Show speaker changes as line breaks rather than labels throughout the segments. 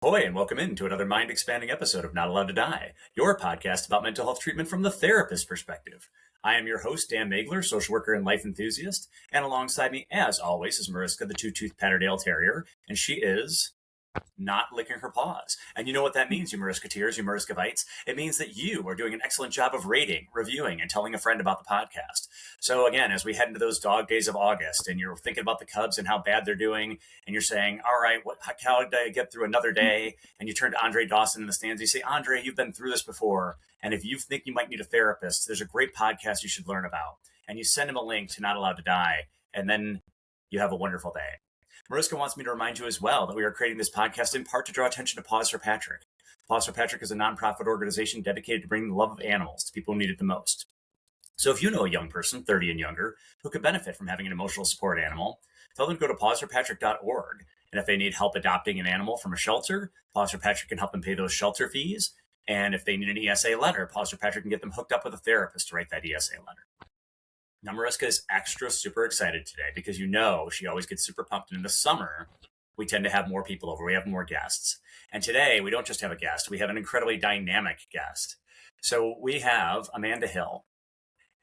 Ahoy, and welcome into another mind-expanding episode of Not Allowed to Die, your podcast about mental health treatment from the therapist perspective. I am your host, Dan Maigler, social worker and life enthusiast, and alongside me, as always, is Mariska, the two-toothed Patterdale Terrier, and she is not licking her paws. And you know what that means, you Mariskateers, you Mariskovites? It means that you are doing an excellent job of rating, reviewing, and telling a friend about the podcast. So again, as we head into those dog days of August, and you're thinking about the Cubs and how bad they're doing, and you're saying, all right, how did I get through another day? And you turn to Andre Dawson in the stands, you say, Andre, you've been through this before. And if you think you might need a therapist, there's a great podcast you should learn about. And you send him a link to Not Allowed to Die, and then you have a wonderful day. Mariska wants me to remind you as well that we are creating this podcast in part to draw attention to Pause for Patrick. Pause for Patrick is a nonprofit organization dedicated to bringing the love of animals to people who need it the most. So if you know a young person, 30 and younger, who could benefit from having an emotional support animal, tell them to go to pauseforpatrick.org. And if they need help adopting an animal from a shelter, Pause for Patrick can help them pay those shelter fees. And if they need an ESA letter, Pause for Patrick can get them hooked up with a therapist to write that ESA letter. Now, Mariska is extra super excited today because you know she always gets super pumped. And in the summer, we tend to have more people over. We have more guests. And today, we don't just have a guest. We have an incredibly dynamic guest. So we have Amanda Hill.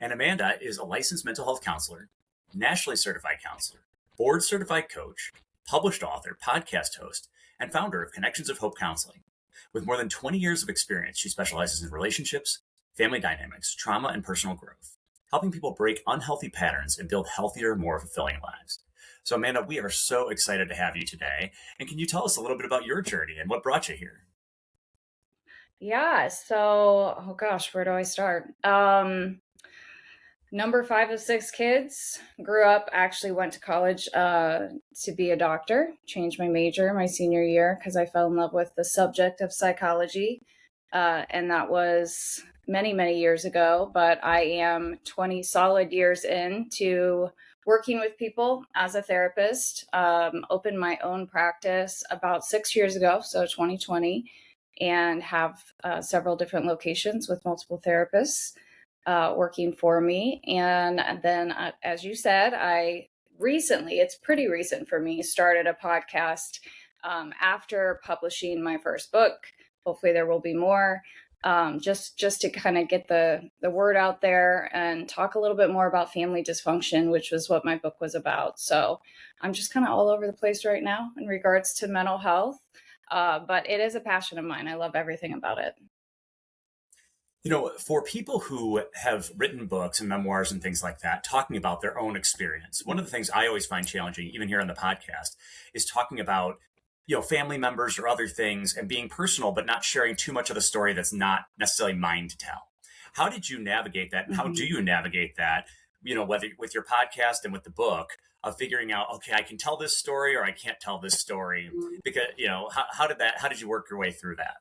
And Amanda is a licensed mental health counselor, nationally certified counselor, board certified coach, published author, podcast host, and founder of Connections of Hope Counseling. With more than 20 years of experience, she specializes in relationships, family dynamics, trauma, and personal growth, helping people break unhealthy patterns and build healthier, more fulfilling lives. So Amanda, we are so excited to have you today. And can you tell us a little bit about your journey and what brought you here?
Yeah, so, oh gosh, where do I start? Number 5 of 6 kids, grew up, actually went to college to be a doctor, changed my major my senior year because I fell in love with the subject of psychology. And that was many, many years ago, but I am 20 solid years into working with people as a therapist. Opened my own practice about 6 years ago, so 2020, and have several different locations with multiple therapists working for me. And then, as you said, I recently, it's pretty recent for me, started a podcast after publishing my first book. Hopefully there will be more, just to kind of get the word out there and talk a little bit more about family dysfunction, which was what my book was about. So I'm just kind of all over the place right now in regards to mental health. But it is a passion of mine. I love everything about it.
You know, for people who have written books and memoirs and things like that, talking about their own experience, one of the things I always find challenging, even here on the podcast, is talking about, family members or other things and being personal, but not sharing too much of the story that's not necessarily mine to tell. How did you navigate that? And how do you navigate that, whether with your podcast and with the book, of figuring out, okay, I can tell this story or I can't tell this story? Because, how did you work your way through that?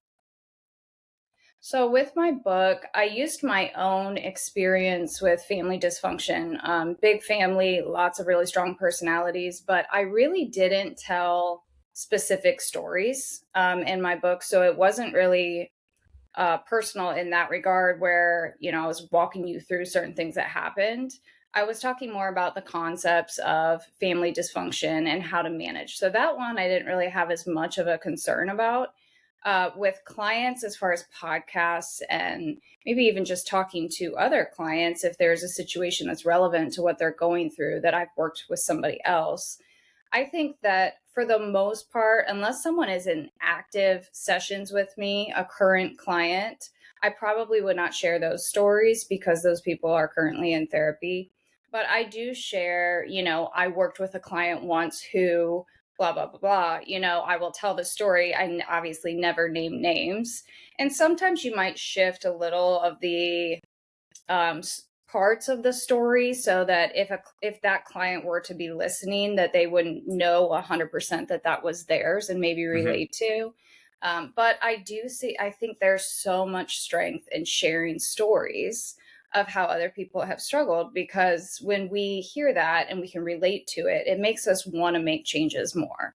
So, with my book, I used my own experience with family dysfunction. Big family, lots of really strong personalities, but I really didn't tell specific stories in my book. So, it wasn't really personal in that regard, where, I was walking you through certain things that happened. I was talking more about the concepts of family dysfunction and how to manage. So, that one I didn't really have as much of a concern about with clients as far as podcasts and maybe even just talking to other clients if there's a situation that's relevant to what they're going through that I've worked with somebody else. I think that for the most part, unless someone is in active sessions with me, a current client, I probably would not share those stories because those people are currently in therapy. But I do share, I worked with a client once who blah, blah, blah, blah. I will tell the story. I obviously never name names. And sometimes you might shift a little of the parts of the story so that if that client were to be listening, that they wouldn't know 100% that was theirs and maybe relate to. But I think there's so much strength in sharing stories of how other people have struggled, because when we hear that and we can relate to it, it makes us want to make changes more.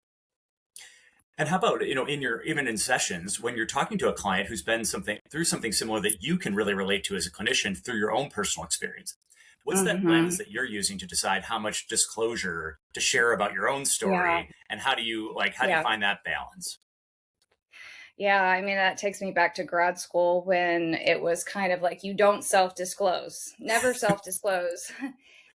And how about, even in sessions, when you're talking to a client who's been through something similar that you can really relate to as a clinician through your own personal experience? What's that lens that you're using to decide how much disclosure to share about your own story?
Yeah.
And how do you find that balance?
Yeah, I mean, that takes me back to grad school when it was kind of like you don't self-disclose, never self-disclose.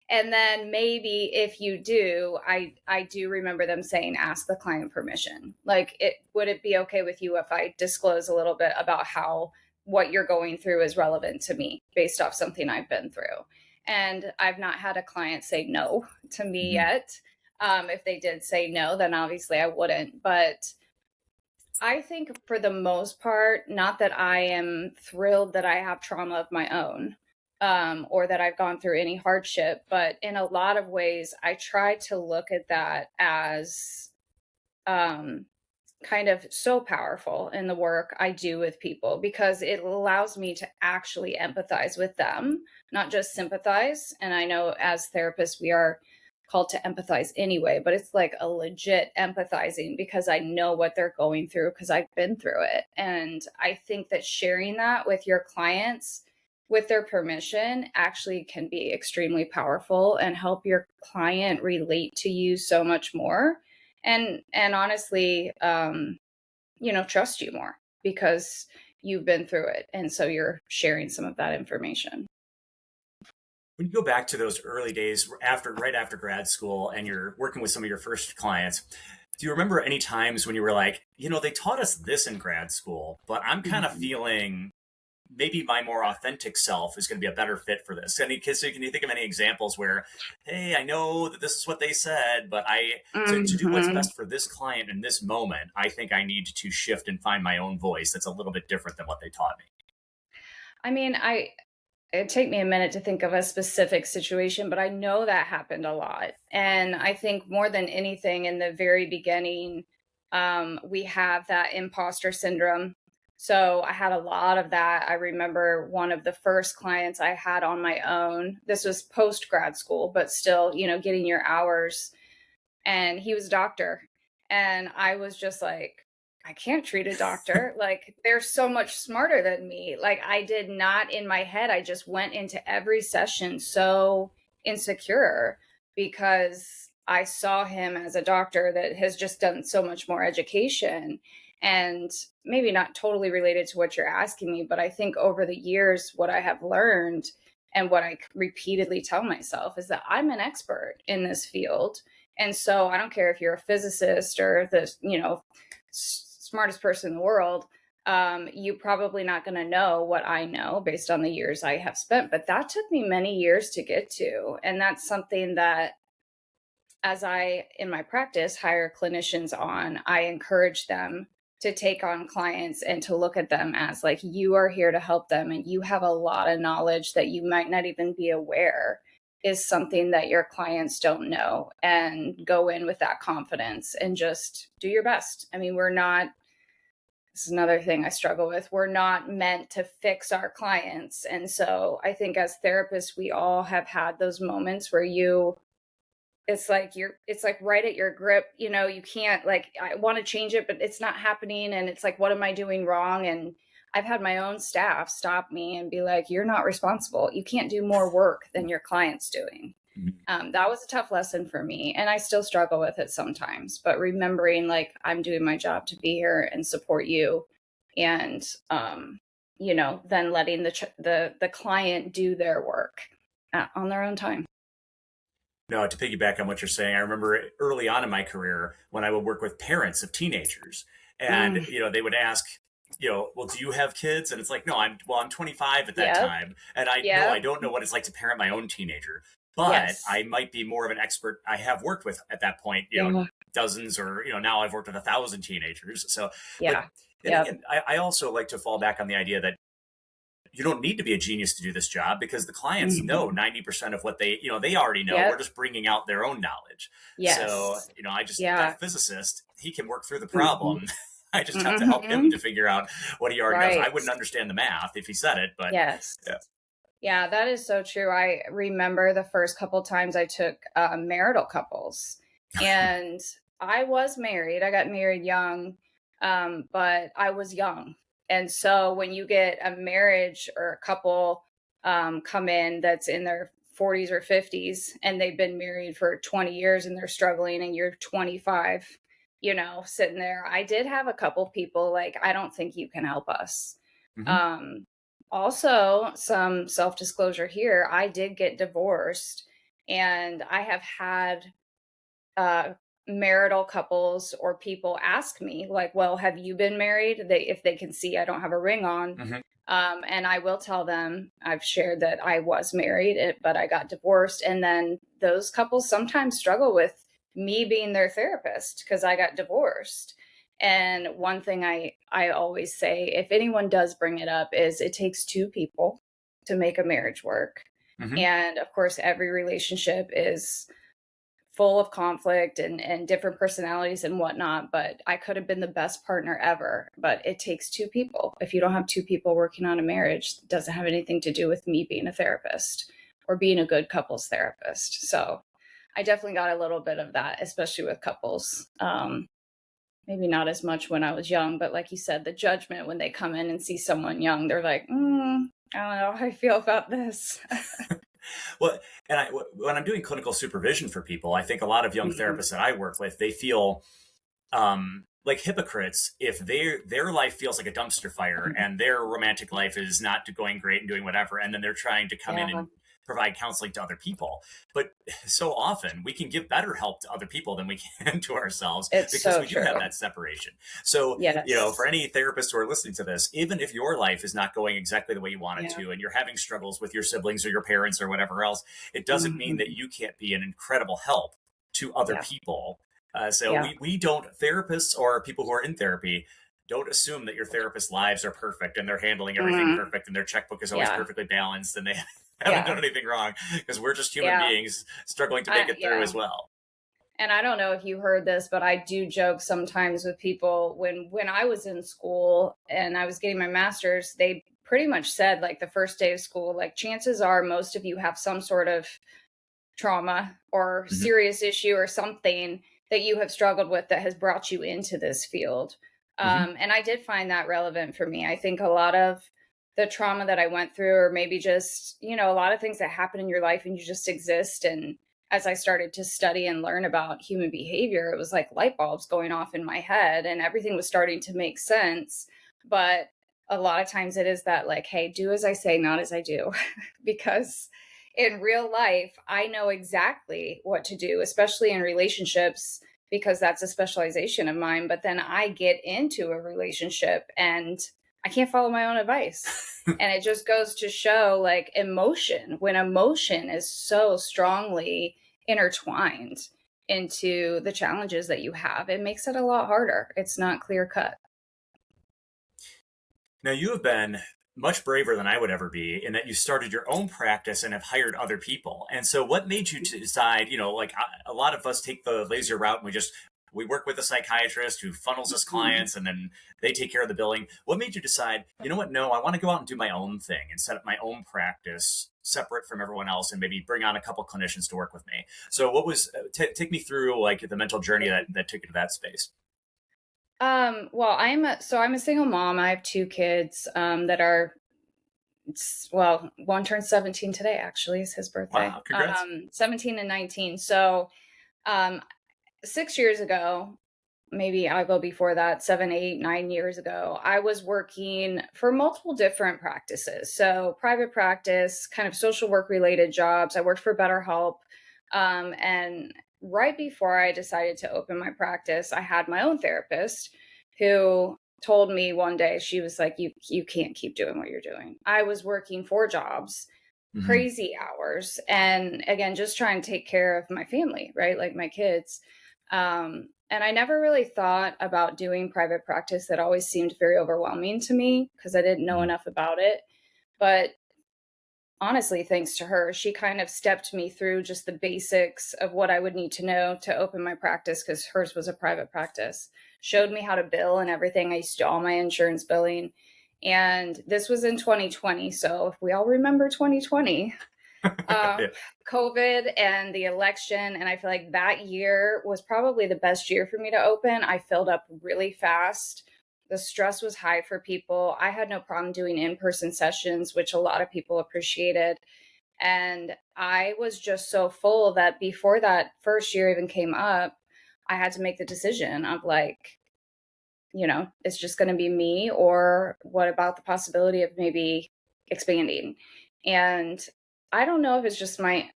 And then maybe if you do, I do remember them saying ask the client permission. Like, it would it be okay with you if I disclose a little bit about how what you're going through is relevant to me based off something I've been through? And I've not had a client say no to me
Mhm.
yet. If they did say no, then obviously I wouldn't. But I think for the most part, not that I am thrilled that I have trauma of my own, or that I've gone through any hardship, but in a lot of ways, I try to look at that as um, kind of so powerful in the work I do with people because it allows me to actually empathize with them, not just sympathize. And I know as therapists, we are called to empathize anyway, but it's like a legit empathizing because I know what they're going through because I've been through it. And I think that sharing that with your clients with their permission actually can be extremely powerful and help your client relate to you so much more and honestly trust you more because you've been through it and so you're sharing some of that information.
When you go back to those early days right after grad school and you're working with some of your first clients, do you remember any times when you were like, they taught us this in grad school, but I'm kind of
Mhm.
feeling maybe my more authentic self is going to be a better fit for this? So can you think of any examples where, hey, I know that this is what they said, but to do what's
Mhm.
best for this client in this moment, I think I need to shift and find my own voice that's a little bit different than what they taught me.
I mean, it'd take me a minute to think of a specific situation, but I know that happened a lot. And I think more than anything in the very beginning, we have that imposter syndrome. So I had a lot of that. I remember one of the first clients I had on my own. This was post grad school, but still, getting your hours. And he was a doctor. And I was just like, I can't treat a doctor. Like, they're so much smarter than me. Like, I did not in my head, I just went into every session so insecure because I saw him as a doctor that has just done so much more education. And maybe not totally related to what you're asking me, but I think over the years, what I have learned and what I repeatedly tell myself is that I'm an expert in this field, and so I don't care if you're a physicist or the, smartest person in the world, you're probably not going to know what I know based on the years I have spent. But that took me many years to get to. And that's something that, as I, in my practice, hire clinicians on, I encourage them to take on clients and to look at them as like, you are here to help them and you have a lot of knowledge that you might not even be aware is something that your clients don't know, and go in with that confidence and just do your best. I mean, this is another thing I struggle with. We're not meant to fix our clients. And so I think as therapists, we all have had those moments where it's like right at your grip, you can't, like, I want to change it but it's not happening, and it's like, what am I doing wrong? And I've had my own staff stop me and be like, you're not responsible, you can't do more work than your client's doing. That was a tough lesson for me and I still struggle with it sometimes, but remembering like I'm doing my job to be here and support you, and then letting the client do their work on their own time.
No, to piggyback on what you're saying, I remember early on in my career when I would work with parents of teenagers, and
Mm,
they would ask, well, do you have kids? And it's like, no, I'm 25 at that
yep.
time, and I know I
Yep.
don't know what it's like to parent my own teenager, but
Yes.
I might be more of an expert. I have worked with at that point,
Yeah.
dozens, or now I've worked with 1,000 teenagers. So, but
Yeah.
then
Yep.
again, I also like to fall back on the idea that you don't need to be a genius to do this job because the clients know
Mhm.
90% of what they already know. We're
Yep.
just bringing out their own knowledge. So,
Yes.
that
Yeah.
physicist, he can work through the
Mhm.
problem. I just have to help him to
Mhm.
figure out what he already knows. I
Right.
wouldn't understand the math if he said it, but
Yes.
yeah.
Yeah, that is so true. I remember the first couple times I took marital couples, and I was married. I got married young, but I was young. And so when you get a marriage or a couple come in that's in their 40s or 50s and they've been married for 20 years and they're struggling and you're 25, sitting there. I did have a couple people like, I don't think you can help us.
Hmm.
Um, Also, some self disclosure here, I did get divorced, and I have had uh, marital couples or people ask me, like, well, have you been married? If they can see I don't have a ring on.
Hmm.
And I will tell them I've shared that I was married, but I got divorced. And then those couples sometimes struggle with me being their therapist because I got divorced. And one thing I always say, if anyone does bring it up, is it takes two people to make a marriage work.
Hmm.
And of course, every relationship is full of conflict and different personalities and whatnot, but I could have been the best partner ever. But it takes two people. If you don't have two people working on a marriage, it doesn't have anything to do with me being a therapist or being a good couples therapist. So I definitely got a little bit of that, especially with couples. Maybe not as much when I was young, but like you said, the judgment when they come in and see someone young, they're like, I don't know how I feel about this.
Well, and when I'm doing clinical supervision for people, I think a lot of young
Mhm.
therapists that I work with, they feel like hypocrites if their life feels like a dumpster fire and their romantic life is not going great and doing whatever, and then they're trying to come in
Yeah,
and provide counseling to other people. But so often we can give better help to other people than we can to ourselves
it's
because
so
we do have
true.
that separation. So, for
Yes.
any therapists who are listening to this, even if your life is not going exactly the way you want it
Yeah.
to, and you're having struggles with your siblings or your parents or whatever else, it doesn't mean that
Mhm.
you can't be an incredible help to other
Yeah.
people. So
Yeah.
we don't, therapists or people who are in therapy don't assume that your therapist's lives are perfect and they're handling everything
Mhm.
perfect and their checkbook is always
Yeah.
perfectly balanced and they haven't done
Yeah.
anything wrong, because we're just human
Yeah.
beings struggling to make it through
Yeah.
as well.
And I don't know if you heard this, but I do joke sometimes with people when I was in school and I was getting my master's, they pretty much said like the first day of school, like chances are most of you have some sort of trauma or
Hmm.
serious issue or something that you have struggled with that has brought you into this field.
Hmm.
And I did find that relevant for me. I think a lot of the trauma that I went through, or maybe just, a lot of things that happen in your life and you just exist. And as I started to study and learn about human behavior, it was like light bulbs going off in my head and everything was starting to make sense. But a lot of times it is that, like, hey, do as I say, not as I do, because in real life, I know exactly what to do, especially in relationships, because that's a specialization of mine. But then I get into a relationship and I can't follow my own advice. And it just goes to show like emotion, when emotion is so strongly intertwined into the challenges that you have, it makes it a lot harder. It's not clear cut.
Now, you have been much braver than I would ever be in that you started your own practice and have hired other people. And so, what made you to decide, like a lot of us take the laser route and we work with a psychiatrist who funnels us
Mhm.
clients and then they take care of the billing. What made you decide, you know what? No, I want to go out and do my own thing and set up my own practice separate from everyone else and maybe bring on a couple clinicians to work with me. So, what was, take me through like the mental journey that took you to that space?
Well, I'm a single mom. I have two kids that are, well, one turned 17 today, actually, is his birthday.
Wow, congrats.
17 and 19. So, um 6 years ago, maybe I'll go before that, 7, 8, 9 years ago, I was working for multiple different practices. So private practice, kind of social work related jobs. I worked for BetterHelp. And right before I decided to open my practice, I had my own therapist who told me one day, she was like, you can't keep doing what you're doing. I was working 4 jobs,
Hmm.
crazy hours, and again, just trying to take care of my family, right? Like my kids. And I never really thought about doing private practice. That always seemed very overwhelming to me because I didn't know
Hmm.
enough about it. But honestly, thanks to her, she kind of stepped me through just the basics of what I would need to know to open my practice, because hers was a private practice. Showed me how to bill and everything. I used to do all my insurance billing. And this was in 2020. So if we all remember 2020,
Yeah.
um, COVID and the election. And I feel like that year was probably the best year for me to open. I filled up really fast. The stress was high for people. I had no problem doing in person sessions, which a lot of people appreciated. And I was just so full that before that first year even came up, I had to make the decision of like, it's just going to be me, or what about the possibility of maybe expanding? And I don't know if it's just my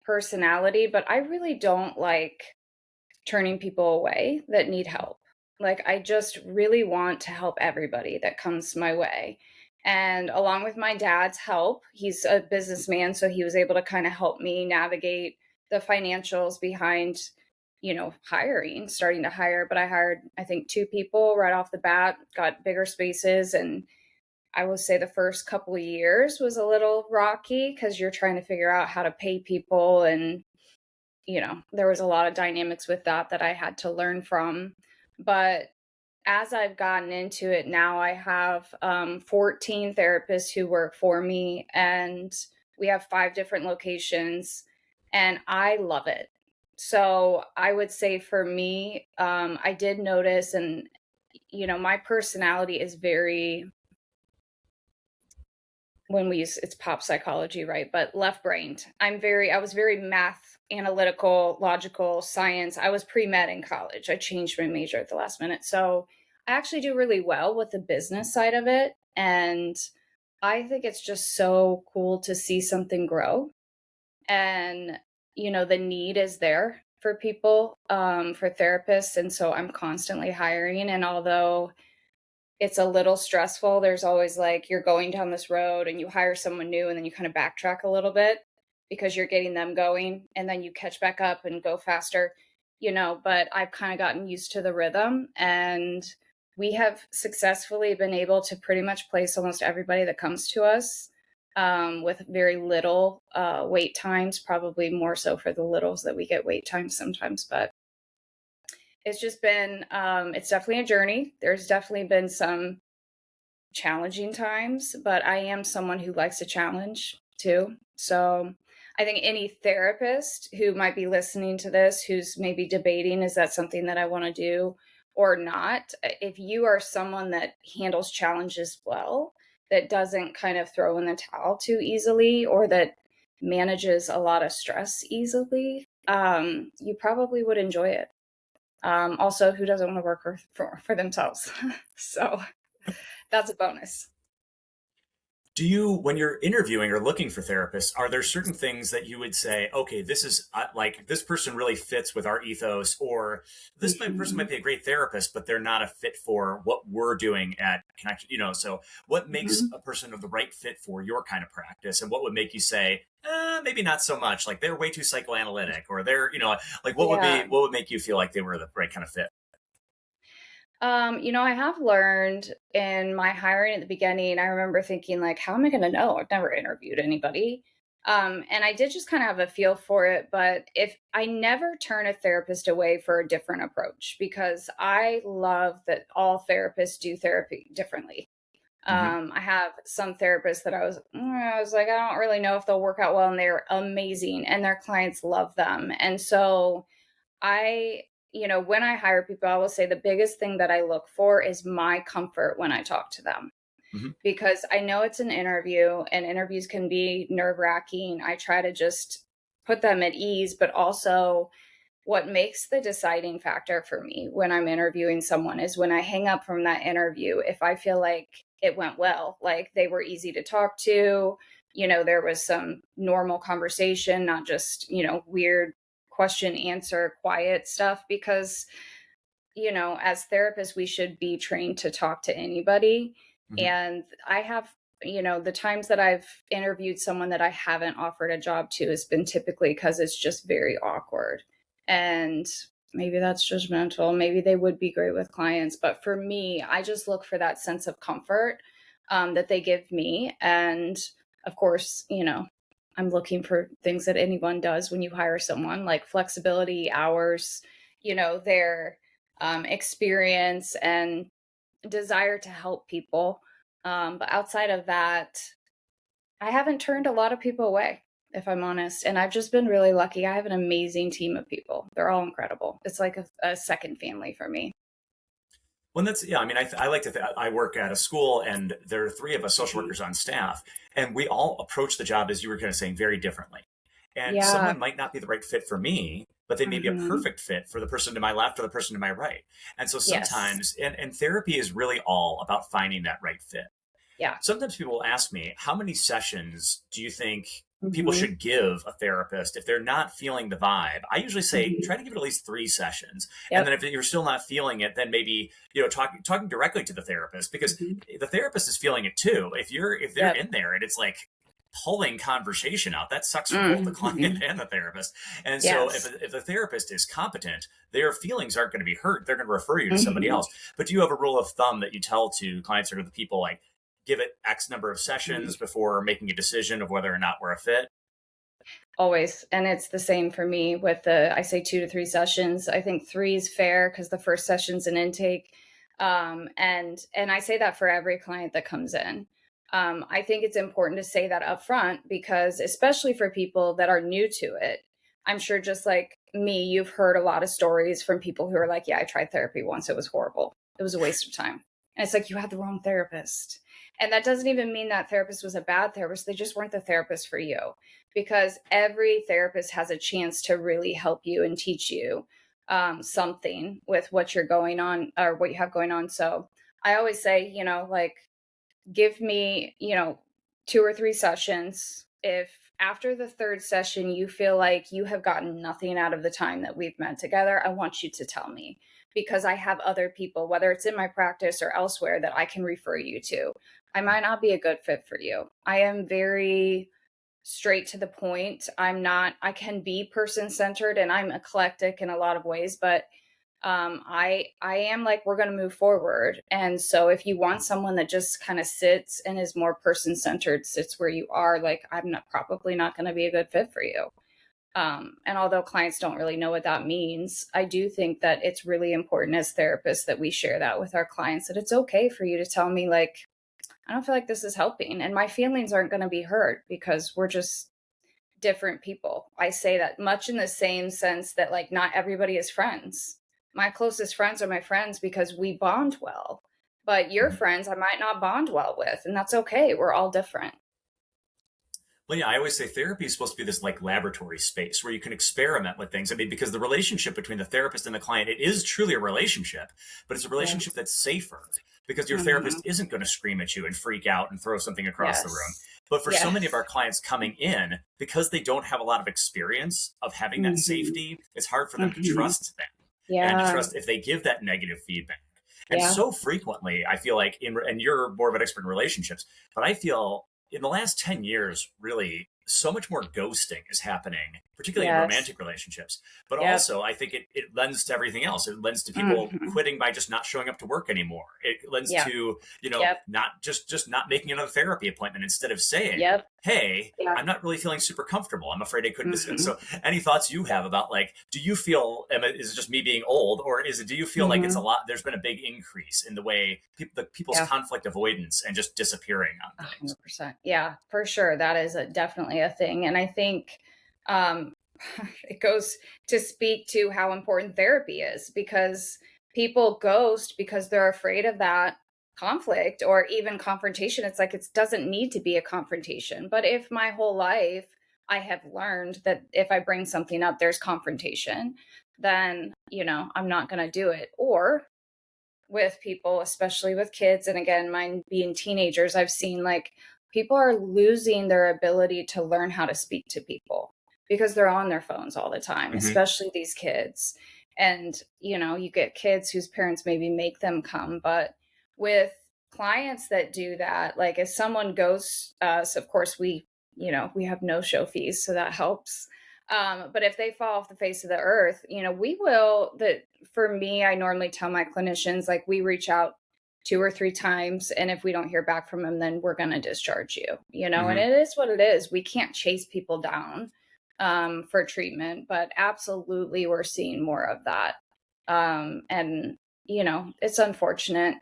personality, but I really don't like turning people away that need help. Like, I just really want to help everybody that comes my way. And along with my dad's help, he's a businessman, so he was able to kind of help me navigate the financials behind, starting to hire. But I hired, I think, 2 people right off the bat, got bigger spaces. And I will say the first couple of years was a little rocky because you're trying to figure out how to pay people, and there was a lot of dynamics with that I had to learn from. But as I've gotten into it now, I have 14 therapists who work for me, and we have 5 different locations, and I love it. So I would say for me, I did notice, and my personality is very, when we use, it's pop psychology, right? But left-brained. I was very math, analytical, logical, science. I was pre-med in college. I changed my major at the last minute. So I actually do really well with the business side of it. And I think it's just so cool to see something grow. And, the need is there for people, for therapists. And so I'm constantly hiring. And although it's a little stressful, there's always like, you're going down this road and you hire someone new and then you kind of backtrack a little bit because you're getting them going, and then you catch back up and go faster, but I've kind of gotten used to the rhythm, and we have successfully been able to pretty much place almost everybody that comes to us, with very little wait times, probably more so for the littles that we get wait times sometimes. But it's just been, it's definitely a journey. There's definitely been some challenging times, but I am someone who likes a challenge too. So I think any therapist who might be listening to this, who's maybe debating, is that something that I want to do or not? If you are someone that handles challenges well, that doesn't kind of throw in the towel too easily, or that manages a lot of stress easily, you probably would enjoy it. Also, who doesn't want to work for themselves? So that's a bonus.
Do you, when you're interviewing or looking for therapists, are there certain things that you would say, okay, this is like, this person really fits with our ethos, or this person might be a great therapist, but they're not a fit for what we're doing at Connection? So what makes a person of the right fit for your kind of practice, and what would make you say, maybe not so much, like they're way too psychoanalytic, or they're, like
Yeah.
what would make you feel like they were the right kind of fit?
I have learned in my hiring at the beginning, I remember thinking like, how am I going to know? I've never interviewed anybody. And I did just kind of have a feel for it, but if I never turn a therapist away for a different approach, because I love that all therapists do therapy differently.
Hmm.
I have some therapists that I was like, I don't really know if they'll work out well, and they're amazing and their clients love them. And so when I hire people, I will say the biggest thing that I look for is my comfort when I talk to them,
Hmm.
because I know it's an interview and interviews can be nerve wracking. I try to just put them at ease, but also what makes the deciding factor for me when I'm interviewing someone is when I hang up from that interview, if I feel like it went well, like they were easy to talk to, there was some normal conversation, not just, weird question answer quiet stuff, because as therapists we should be trained to talk to anybody.
Hmm.
And I have, the times that I've interviewed someone that I haven't offered a job to has been typically because it's just very awkward. And maybe that's judgmental, maybe they would be great with clients, but for me, I just look for that sense of comfort, that they give me. And of course, I'm looking for things that anyone does when you hire someone, like flexibility, hours, their experience and desire to help people. But outside of that, I haven't turned a lot of people away, if I'm honest. And I've just been really lucky. I have an amazing team of people. They're all incredible. It's like a second family for me.
Well, that's, yeah. I mean, I like to. I work at a school, and there are 3 of us social
Mhm.
workers on staff, and we all approach the job, as you were kind of saying, very differently. And
Yeah.
someone might not be the right fit for me, but they may be a
Hmm.
perfect fit for the person to my left or the person to my right. And so
Yes.
sometimes, and therapy is really all about finding that right fit.
Yeah.
Sometimes people will ask me, how many sessions do you think people
Hmm.
should give a therapist if they're not feeling the vibe? I usually say
Hmm.
try to give it at least 3 sessions. And then
Yep.
if you're still not feeling it, then maybe, talking directly to the therapist, because
Hmm.
the therapist is feeling it too. If they're
Yep.
in there and it's like pulling conversation out, that sucks for both the client
Hmm.
and the therapist. And so
Yes.
if the therapist is competent, their feelings aren't going to be hurt. They're going to refer you to somebody
Hmm.
else. But do you have a rule of thumb that you tell to clients or to the people, like, give it X number of sessions before making a decision of whether or not we're a fit?
Always. And it's the same for me with I say 2 to 3 sessions. I think three is fair because the first session's an intake. And I say that for every client that comes in. I think it's important to say that up front because, especially for people that are new to it, I'm sure just like me, you've heard a lot of stories from people who are like, yeah, I tried therapy once. It was horrible. It was a waste of time. And it's like, you had the wrong therapist. And that doesn't even mean that therapist was a bad therapist. They just weren't the therapist for you, because every therapist has a chance to really help you and teach you something with what you're going on or what you have going on. So I always say, like, give me, 2 or 3 sessions. If after the third session you feel like you have gotten nothing out of the time that we've met together, I want you to tell me, because I have other people, whether it's in my practice or elsewhere, that I can refer you to. I might not be a good fit for you. I am very straight to the point. I can be person centered and I'm eclectic in a lot of ways, but I am like, we're going to move forward. And so if you want someone that just kind of sits and is more person centered, sits where you are, like, I'm not probably not going to be a good fit for you. And although clients don't really know what that means, I do think that it's really important as therapists that we share that with our clients, that it's okay for you to tell me, like, I don't feel like this is helping. And my feelings aren't going to be hurt because we're just different people. I say that much in the same sense that, like, not everybody is friends. My closest friends are my friends because we bond well. But your
Mhm.
friends I might not bond well with, and that's okay. We're all different.
Well, yeah, I always say therapy is supposed to be this like laboratory space where you can experiment with things. I mean, because the relationship between the therapist and the client, it is truly a relationship, but it's a
Yeah.
relationship that's safer because your therapist
Hmm.
isn't going to scream at you and freak out and throw something across the room.
Yes.
But for so many of
Yes.
our clients coming in, because they don't have a lot of experience of having that
Hmm.
safety, it's hard for them to
Hmm.
trust them and to
Yeah.
trust if they give that negative feedback. And
Yeah.
so frequently, I feel like and you're more of an expert in relationships, but I feel in the last 10 years, really, so much more ghosting is happening, particularly in
Yes.
romantic relationships. But
Yep.
also, I think it lends to everything else. It lends to people
Hmm.
quitting by just not showing up to work anymore. It lends
Yep.
to,
Yep.
not just not making another therapy appointment instead of saying,
Yep.
hey,
Yeah.
I'm not really feeling super comfortable. I'm afraid I couldn't.
Hmm.
So, any thoughts you have about, like, do you feel, is it just me being old, or do you feel like it's a
Hmm.
lot? There's been a big increase in the way people's
Yeah.
conflict avoidance and just disappearing on things.
100%. Yeah, for sure. That is definitely a thing. And I think um, it goes to speak to how important therapy is, because people ghost because they're afraid of that conflict or even confrontation. It's like, it doesn't need to be a confrontation. But if my whole life I have learned that if I bring something up, there's confrontation, then, I'm not going to do it. Or with people, especially with kids. And again, mine being teenagers, I've seen, like, people are losing their ability to learn how to speak to people because they're on their phones all the time,
Hmm.
especially these kids. And, you get kids whose parents maybe make them come. But with clients that do that, like, if someone goes us, of course, we have no show fees. So that helps. But if they fall off the face of the earth, we will. That For me, I normally tell my clinicians, like, we reach out 2 or 3 times, and if we don't hear back from them, then we're going to discharge you. And
Hmm.
it is what it is. We can't chase people down for treatment, but absolutely, we're seeing more of that. And it's unfortunate.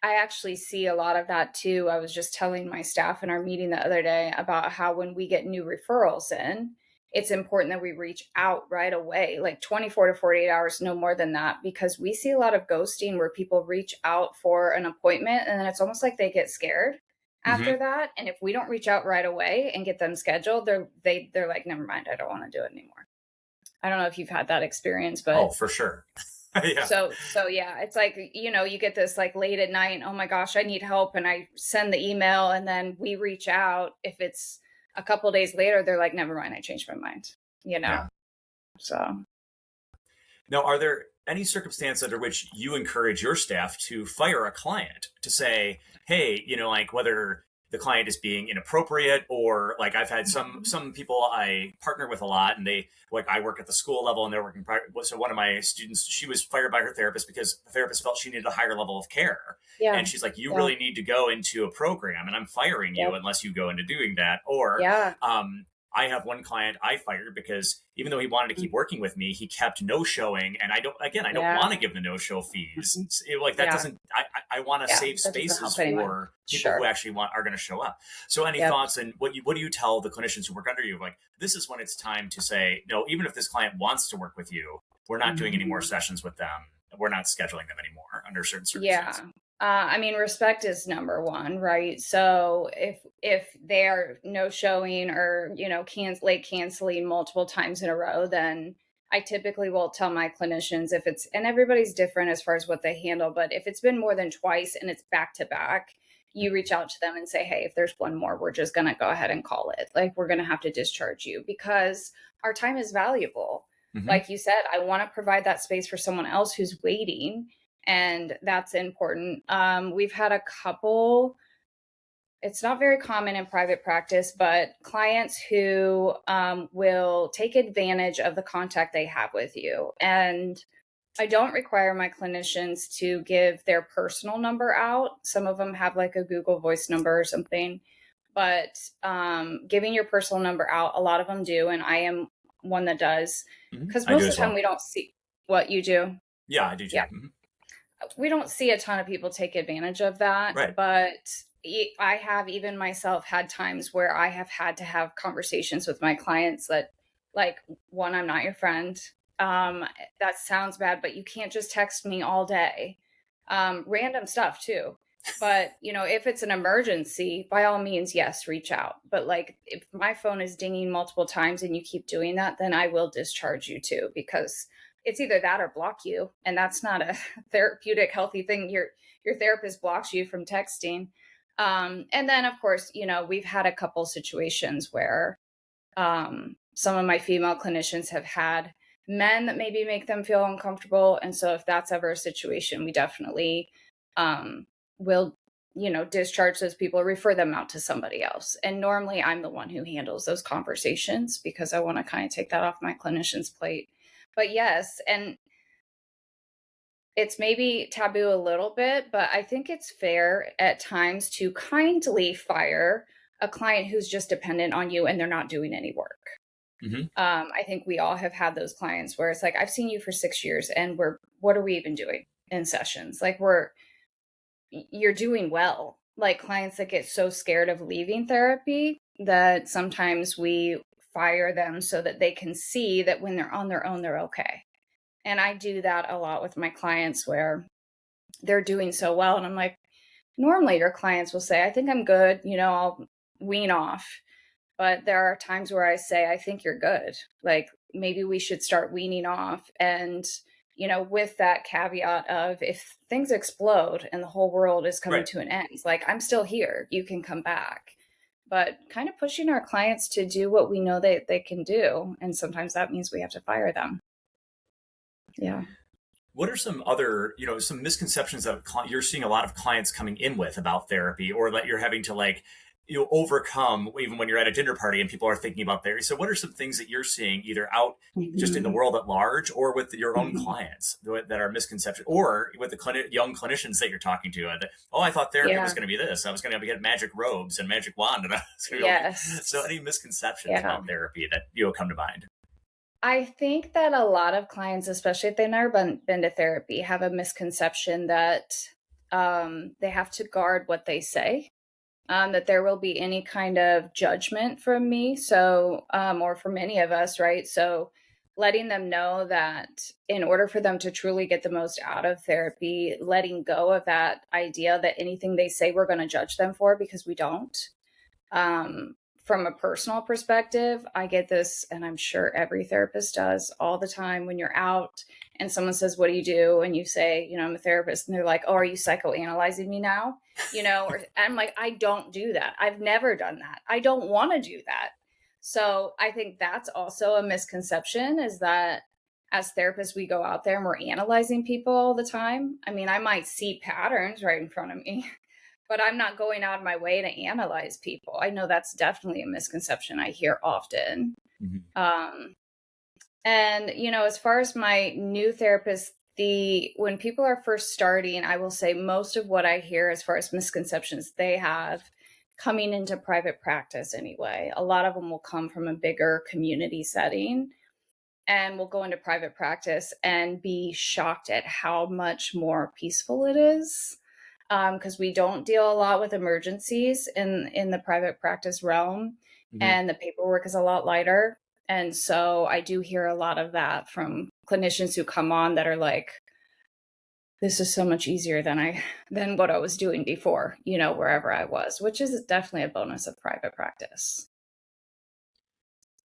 I actually see a lot of that too. I was just telling my staff in our meeting the other day about how when we get new referrals in, it's important that we reach out right away, like 24 to 48 hours, no more than that, because we see a lot of ghosting where people reach out for an appointment and then it's almost like they get scared after
Hmm.
that. And if we don't reach out right away and get them scheduled, they're like, never mind, I don't want to do it anymore. I don't know if you've had that experience,
Oh,
but
for sure. Yeah.
so yeah, it's like, you get this like late at night, oh my gosh, I need help. And I send the email and then we reach out. If it's a couple days later, they're like, never mind, I changed my mind, you know?
Yeah.
So
Now, are there any circumstances under which you encourage your staff to fire a client to say, hey, like whether the client is being inappropriate, or like I've had some people I partner with a lot, and they, like, I work at the school level and they're working private. So one of my students, she was fired by her therapist because the therapist felt she needed a higher level of care.
yeah,
And she's like, you
yeah,
really need to go into a program, and I'm firing you
yep,
unless you go into doing that. Or
yeah,
I have one client I fired because even though he wanted to keep working with me, he kept no showing. And I don't
yeah,
want to give the no show fees.
mhm,
Like that
yeah,
doesn't, I want to
yeah.
save
That doesn't
spaces
help anyone.
for people who
Sure.
actually are going to show up. So any
Yep.
thoughts, and what do you tell the clinicians who work under you? Like, this is when it's time to say, no, even if this client wants to work with you, we're not doing any more
Mhm.
sessions with them. We're not scheduling them anymore under certain
Yeah.
circumstances.
I mean, respect is number one, right? So if they're no showing or, late canceling multiple times in a row, then I typically will tell my clinicians, if it's, and everybody's different as far as what they handle, but if it's been more than twice and it's back to back, you reach out to them and say, hey, if there's one more, we're just going to go ahead and call it. Like, we're going to have to discharge you because our time is valuable.
Mm-hmm.
Like you said, I want to provide that space for someone else who's waiting, and that's important. We've had a couple, it's not very common in private practice, but clients who will take advantage of the contact they have with you. And I don't require my clinicians to give their personal number out. Some of them have like a Google Voice number or something, but giving your personal number out, a lot of them do. And I am one that does,
Mm-hmm.
because
I do
most of
as
the time
well.
we don't see what you do.
Yeah, I do too.
Yeah.
Mm-hmm.
We don't see a ton of people take advantage of that,
Right.
but I have, even myself, had times where I have had to have conversations with my clients that, like, one, I'm not your friend. Um, that sounds bad, but you can't just text me all day. Random stuff too. But, if it's an emergency, by all means, yes, reach out. But like, if my phone is dinging multiple times and you keep doing that, then I will discharge you too, because it's either that or block you. And that's not a therapeutic, healthy thing. Your therapist blocks you from texting. And then, of course, we've had a couple situations where some of my female clinicians have had men that maybe make them feel uncomfortable. And so if that's ever a situation, we definitely will, discharge those people, refer them out to somebody else. And normally I'm the one who handles those conversations because I want to kind of take that off my clinician's plate. But yes, and it's maybe taboo a little bit, but I think it's fair at times to kindly fire a client who's just dependent on you and they're not doing any work.
Mm-hmm.
I think we all have had those clients where it's like, I've seen you for 6 years and what are we even doing in sessions? Like, you're doing well. Like, clients that get so scared of leaving therapy that sometimes we fire them so that they can see that when they're on their own, they're okay. And I do that a lot with my clients where they're doing so well. And I'm like, normally your clients will say, I think I'm good, I'll wean off. But there are times where I say, I think you're good. Like, maybe we should start weaning off. And, with that caveat of, if things explode and the whole world is coming
Right.
to an end, like, I'm still here, you can come back. But kind of pushing our clients to do what we know they can do. And sometimes that means we have to fire them. Yeah.
What are some other, some misconceptions that you're seeing a lot of clients coming in with about therapy, or that you're having to, like, overcome even when you're at a dinner party and people are thinking about therapy? So what are some things that you're seeing either out just in the world at large, or with your own clients that are misconceptions, or with the young clinicians that you're talking to? I thought therapy was going to be this. I was going to get magic robes and magic wand. And I was going to
Yes.
So any misconceptions about therapy that come to mind?
I think that a lot of clients, especially if they've never been to therapy, have a misconception that they have to guard what they say, that there will be any kind of judgment from me. So, or from any of us, right? So letting them know that in order for them to truly get the most out of therapy, letting go of that idea that anything they say we're going to judge them for, because we don't. from a personal perspective, I get this, and I'm sure every therapist does all the time when you're out and someone says, "What do you do?" And you say, "I'm a therapist." And they're like, "Oh, are you psychoanalyzing me now?" Or I'm like, I don't do that. I've never done that. I don't want to do that. So I think that's also a misconception, is that as therapists, we go out there and we're analyzing people all the time. I mean, I might see patterns right in front of me, but I'm not going out of my way to analyze people. I know that's definitely a misconception I hear often.
Mm-hmm.
And as far as my new therapist, when people are first starting, I will say most of what I hear as far as misconceptions they have coming into private practice anyway, a lot of them will come from a bigger community setting and will go into private practice and be shocked at how much more peaceful it is. Because we don't deal a lot with emergencies in the private practice realm,
Mm-hmm.
and the paperwork is a lot lighter. And so I do hear a lot of that from clinicians who come on that are like, this is so much easier than what I was doing before, wherever I was, which is definitely a bonus of private practice.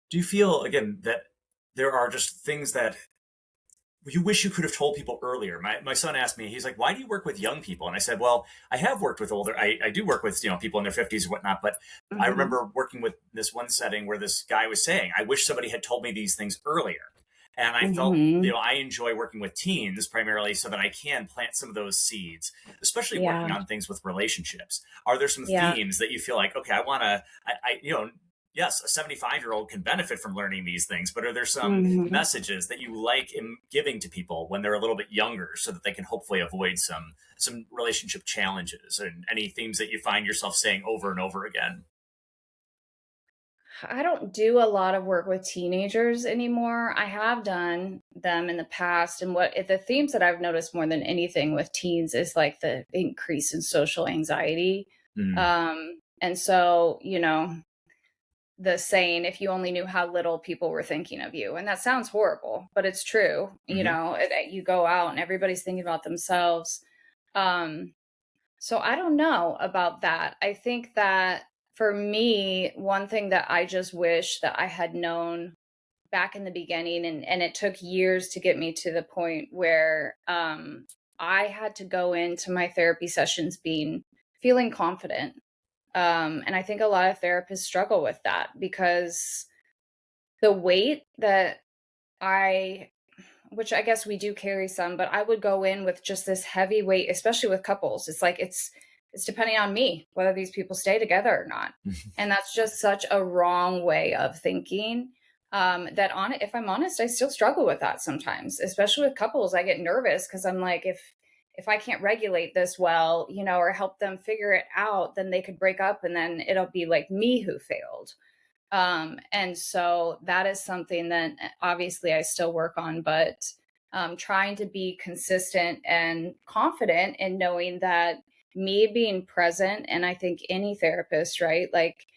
Do you feel, again, that there are just things that you wish you could have told people earlier? My son asked me, he's like, "Why do you work with young people?" And I said, well, I have worked with older, I do work with, people in their 50s or whatnot, but I
Mm-hmm.
remember working with this one setting where this guy was saying, I wish somebody had told me these things earlier. And I felt,
Mm-hmm.
I enjoy working with teens primarily so that I can plant some of those seeds, especially working
Yeah.
on things with relationships. Are there some
Yeah.
themes that you feel like, okay, I want to, yes, a 75-year-old can benefit from learning these things, but are there some
Mm-hmm.
messages that you like in giving to people when they're a little bit younger so that they can hopefully avoid some relationship challenges, and any themes that you find yourself saying over and over again?
I don't do a lot of work with teenagers anymore. I have done them in the past. And the themes that I've noticed more than anything with teens is like the increase in social anxiety.
Mm,
And so, the saying, if you only knew how little people were thinking of you. And that sounds horrible, but it's true.
hmm.
You go out and everybody's thinking about themselves. Um, so I don't know about that. I think that for me, one thing that I just wish that I had known back in the beginning, and it took years to get me to the point where I had to go into my therapy sessions feeling confident. And I think a lot of therapists struggle with that because the weight that I which I guess we do carry some, but I would go in with just this heavy weight, especially with couples. It's like it's depending on me whether these people stay together or not. And that's just such a wrong way of thinking. If I'm honest, I still struggle with that sometimes, especially with couples. I get nervous because I'm like, if I can't regulate this well, or help them figure it out, then they could break up and then it'll be like me who failed. And so that is something that obviously I still work on, but trying to be consistent and confident in knowing that me being present, and I think any therapist, right? Like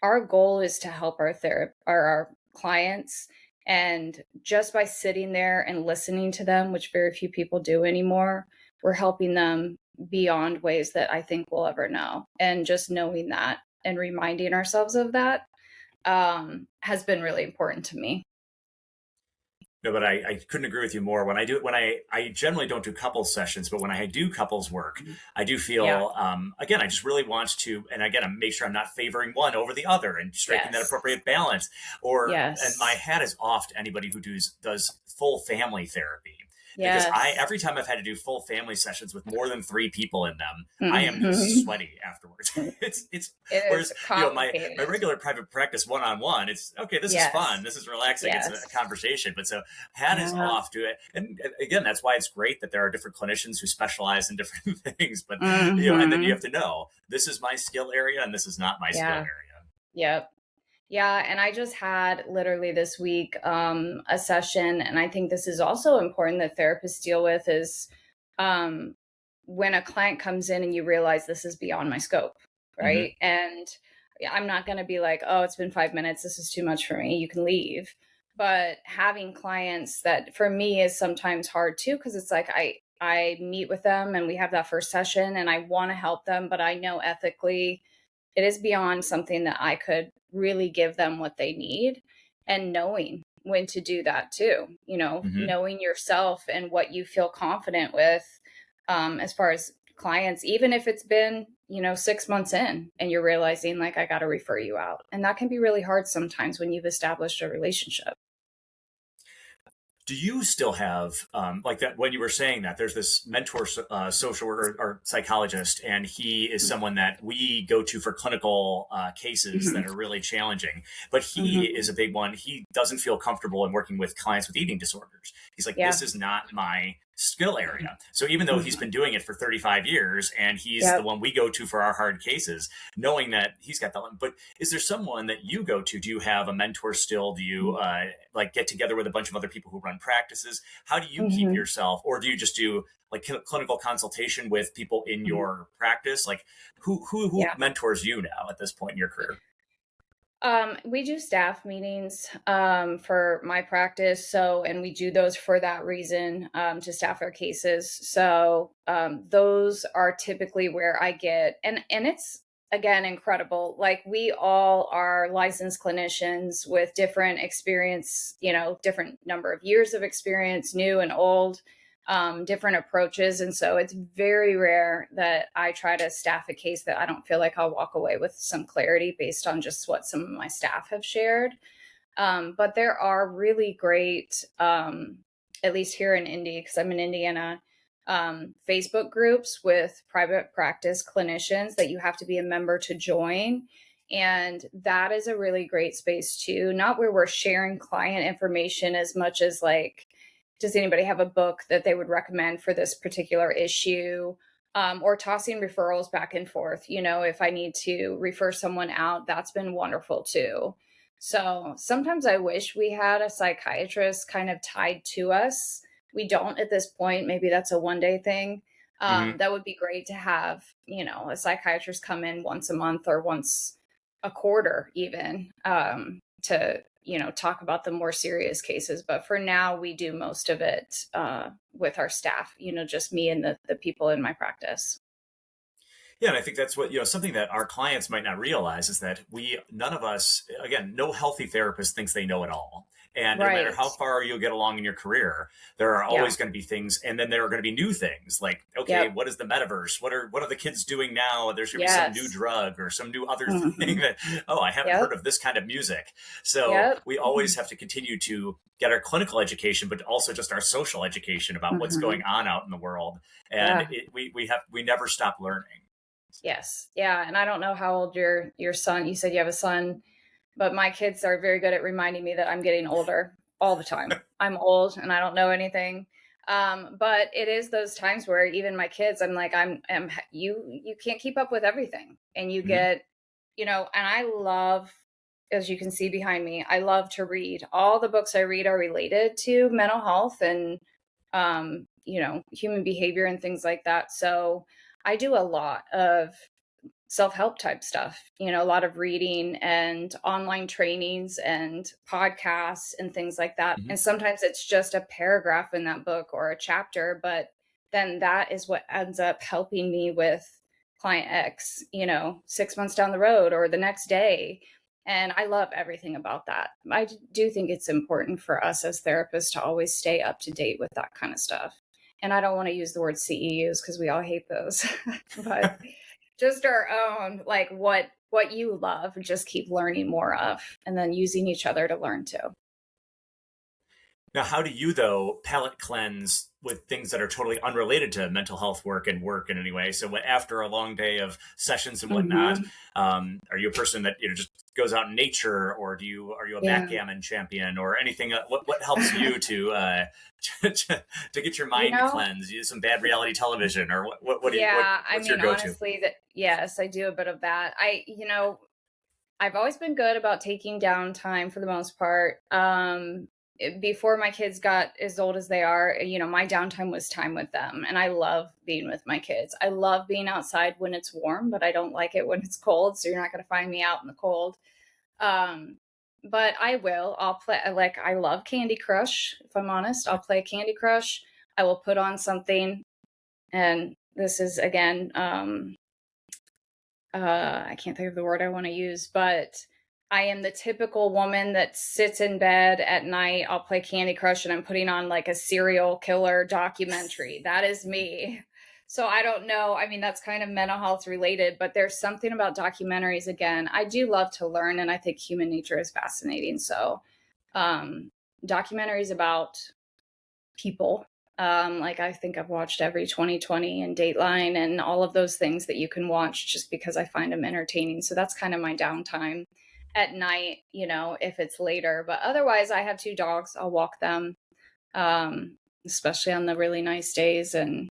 our goal is to help our clients. And just by sitting there and listening to them, which very few people do anymore, we're helping them beyond ways that I think we'll ever know. And just knowing that and reminding ourselves of that has been really important to me.
No, but I couldn't agree with you more. When I generally don't do couples sessions, but when I do couples work, I do
Yeah.
feel, again, I just really want to, and again, I make sure I'm not favoring one over the other and striking that
Yes.
appropriate balance. And my
Yes.
hat is off to anybody who does full family therapy. Because
Yes.
every time I've had to do full family sessions with more than three people in them, I am just
Mhm.
sweaty afterwards. it's
It is
Whereas, my
complicated.
regular private practice one on one, it's okay. This is fun.
Yes.
This is relaxing. It's a
Yes.
conversation. But so hat is
Yeah.
off to it. And again, that's why it's great that there are different clinicians who specialize in different things. But and then you
Hmm.
have to know this is my skill area and this is not my skill
Yeah.
area.
Yep. Yeah. And I just had literally this week a session, and I think this is also important that therapists deal with is um, when a client comes in and you realize this is beyond my scope,
Hmm.
right? And I'm not going to be like, oh, it's been 5 minutes. This is too much for me. You can leave. But having clients that for me is sometimes hard too, because it's like I meet with them and we have that first session and I want to help them, but I know ethically it is beyond something that I could really give them what they need, and knowing when to do that too,
Hmm.
knowing yourself and what you feel confident with, as far as clients, even if it's been, 6 months in and you're realizing like, I got to refer you out. And that can be really hard sometimes when you've established a relationship.
Do you still have like that when you were saying that there's this mentor social worker or psychologist, and he is someone that we go to for clinical cases
Hmm.
that are really challenging, but he
Hmm.
is a big one. He doesn't feel comfortable in working with clients with eating disorders. He's like,
Yeah.
this is not my skill area. So even though he's
Hmm.
been doing it for 35 years and he's the
Yep.
one we go to for our hard cases, knowing that he's got that, but is there someone that you go to? Do you have a mentor still? Do you like get together with a bunch of other people who run practices? How do you keep
Hmm.
yourself, or do you just do like clinical consultation with people in
Hmm.
your practice? Like who
Yeah.
mentors you now at this point in your career?
We do staff meetings for my practice. So, and we do those for that reason, to staff our cases. So, those are typically where I get, and it's again incredible. Like, we all are licensed clinicians with different experience, different number of years of experience, new and old, different approaches. And so it's very rare that I try to staff a case that I don't feel like I'll walk away with some clarity based on just what some of my staff have shared. But there are really great, at least here in Indy, because I'm in Indiana, Facebook groups with private practice clinicians that you have to be a member to join. And that is a really great space too, not where we're sharing client information as much as like, does anybody have a book that they would recommend for this particular issue? Or tossing referrals back and forth. If I need to refer someone out, that's been wonderful too. So sometimes I wish we had a psychiatrist kind of tied to us. We don't at this point. Maybe that's a one day thing.
Hmm.
That would be great to have, a psychiatrist come in once a month or once a quarter, even, to, talk about the more serious cases. But for now, we do most of it with our staff, just me and the people in my practice.
Yeah, and I think that's what, something that our clients might not realize is that none of us, again, no healthy therapist thinks they know it all. And no matter
Right.
how far you get along in your career, there are
Yeah.
always going to be things, and then there are going to be new things like, okay,
Yep.
what is the metaverse? What are the kids doing now? There's going to be some new
Yes.
drug or some new other thing
Hmm.
that, oh, I haven't heard
Yep.
of this kind of music. So
Yep.
we always have to continue to get our clinical education, but also just our social education about what's
Hmm.
going on out in the world. And
Yeah.
we never stop learning.
Yes. Yeah. And I don't know how old your son, you said you have a son, but my kids are very good at reminding me that I'm getting older all the time. I'm old and I don't know anything. But it is those times where even my kids, I'm like, you can't keep up with everything. And you
Mhm.
get, and I love, as you can see behind me, I love to read. All the books I read are related to mental health and, human behavior and things like that. So I do a lot of self-help type stuff, a lot of reading and online trainings and podcasts and things like that.
Mhm.
And sometimes it's just a paragraph in that book or a chapter, but then that is what ends up helping me with client X, 6 months down the road or the next day. And I love everything about that. I do think it's important for us as therapists to always stay up to date with that kind of stuff. And I don't want to use the word CEUs because we all hate those, but just our own, like what you love, just keep learning more of, and then using each other to learn too.
Now, how do you, though, palate cleanse with things that are totally unrelated to mental health work in any way? So, after a long day of sessions and whatnot,
Hmm.
are you a person that just goes out in nature, or are you a
Yeah.
backgammon champion, or anything? What helps you to to get your
you
mind
know
cleansed? Use some bad reality television, or what do you
yeah, I
what's your
mean,
go to?
honestly, that, yes, I do a bit of that. I've always been good about taking downtime for the most part. Before my kids got as old as they are, my downtime was time with them. And I love being with my kids. I love being outside when it's warm, but I don't like it when it's cold. So you're not going to find me out in the cold. Um, but I'll play, like, I love Candy Crush. If I'm honest, I'll play Candy Crush. I will put on something. And this is again, I can't think of the word I want to use, but I am the typical woman that sits in bed at night. I'll play Candy Crush and I'm putting on like a serial killer documentary. That is me. So I don't know. I mean, that's kind of mental health related, but there's something about documentaries. Again, I do love to learn, and I think human nature is fascinating. So, um, documentaries about people. Like I think I've watched every 2020 and Dateline and all of those things that you can watch just because I find them entertaining. So that's kind of my downtime at night, if it's later. But otherwise, I have two dogs. I'll walk them, especially on the really nice days and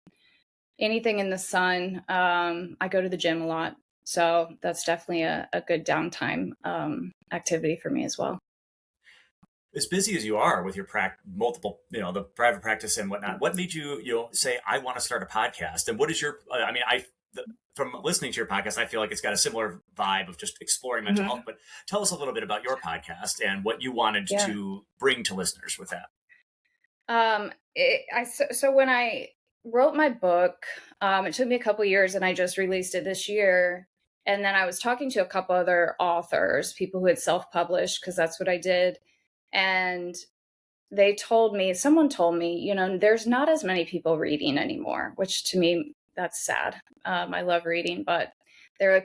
anything in the sun. I go to the gym a lot. So that's definitely a good downtime activity for me as well.
As busy as you are with your multiple, the private practice and whatnot, what made you, say, I want to start a podcast? And what is your, from listening to your podcast, I feel like it's got a similar vibe of just exploring mental health, but tell us a little bit about your podcast and what you wanted to bring to listeners with that.
So when I wrote my book, it took me a couple years and I just released it this year. And then I was talking to a couple other authors, people who had self-published, because that's what I did. And someone told me, there's not as many people reading anymore, which to me, that's sad. I love reading, but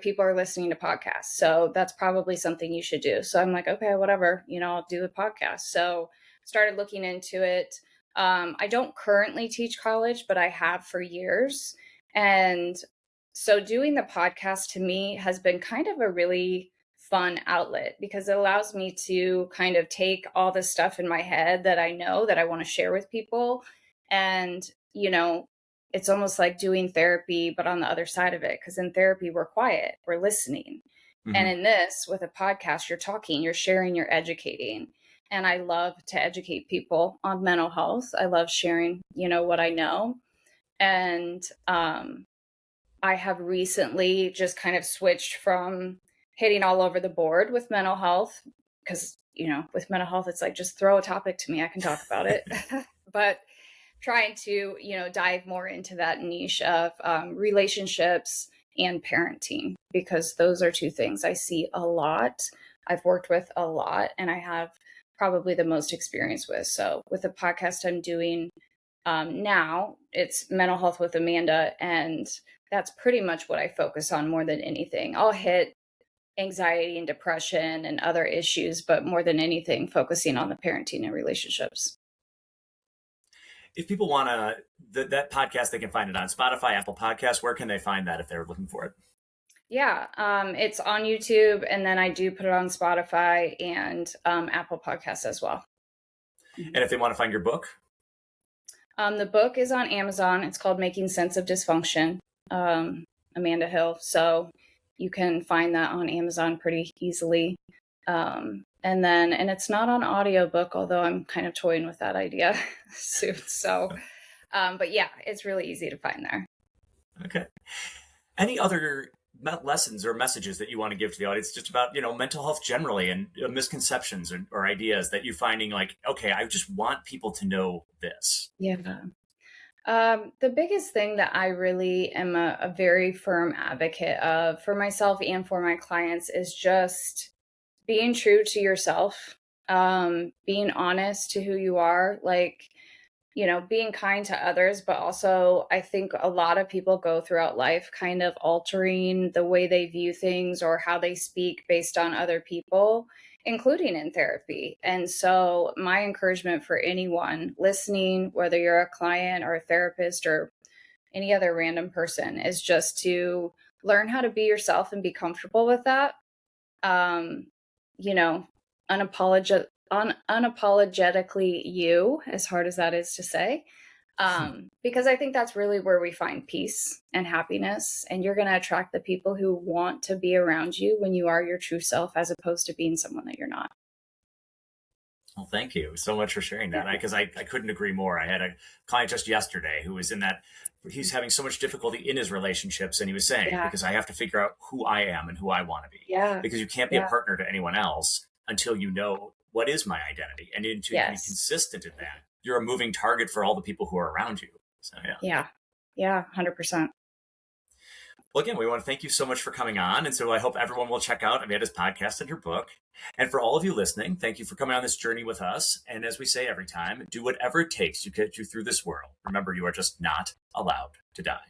people are listening to podcasts. So that's probably something you should do. So I'm like, okay, whatever, I'll do a podcast. So started looking into it. I don't currently teach college, but I have for years. And so doing the podcast to me has been kind of a really fun outlet because it allows me to kind of take all the stuff in my head that I know that I want to share with people. And, it's almost like doing therapy, but on the other side of it. Because in therapy, we're quiet, we're listening. And in this, with a podcast, you're talking, you're sharing, you're educating. And I love to educate people on mental health. I love sharing, what I know. And I have recently just kind of switched from hitting all over the board with mental health because, with mental health, it's like, just throw a topic to me. I can talk about it. But trying to, dive more into that niche of relationships and parenting, because those are two things I see a lot. I've worked with a lot and I have probably the most experience with. So with the podcast I'm doing now, it's Mental Health with Amanda. And that's pretty much what I focus on more than anything. I'll hit anxiety and depression and other issues, but more than anything, focusing on the parenting and relationships.
If people want that podcast, they can find it on Spotify, Apple Podcasts. Where can they find that if they're looking for it?
Yeah, it's on YouTube, and then I do put it on Spotify and Apple Podcasts as well.
And if they want to find your book?
The book is on Amazon. It's called Making Sense of Dysfunction, Amanda Hill. So you can find that on Amazon pretty easily. And it's not on audiobook, although I'm kind of toying with that idea soon. So, but yeah, it's really easy to find there.
Okay. Any other lessons or messages that you want to give to the audience just about, mental health generally and misconceptions or ideas that you're finding like, okay, I just want people to know this?
Yeah. The biggest thing that I really am a very firm advocate of for myself and for my clients is just being true to yourself, being honest to who you are, like, being kind to others. But also, I think a lot of people go throughout life kind of altering the way they view things or how they speak based on other people, including in therapy. And so my encouragement for anyone listening, whether you're a client or a therapist or any other random person, is just to learn how to be yourself and be comfortable with that. Unapologetically you, as hard as that is to say, because I think that's really where we find peace and happiness, and you're going to attract the people who want to be around you when you are your true self, as opposed to being someone that you're not.
Well, thank you so much for sharing that, because I couldn't agree more. I had a client just yesterday who was he's having so much difficulty in his relationships, and he was saying, because I have to figure out who I am and who I want to be.
Yeah.
Because you can't be a partner to anyone else until you know what is my identity, and until you can be consistent in that. You're a moving target for all the people who are around you. So
yeah, 100%.
Well, again, we want to thank you so much for coming on. And so I hope everyone will check out Amanda's podcast and her book. And for all of you listening, thank you for coming on this journey with us. And as we say every time, do whatever it takes to get you through this world. Remember, you are just not allowed to die.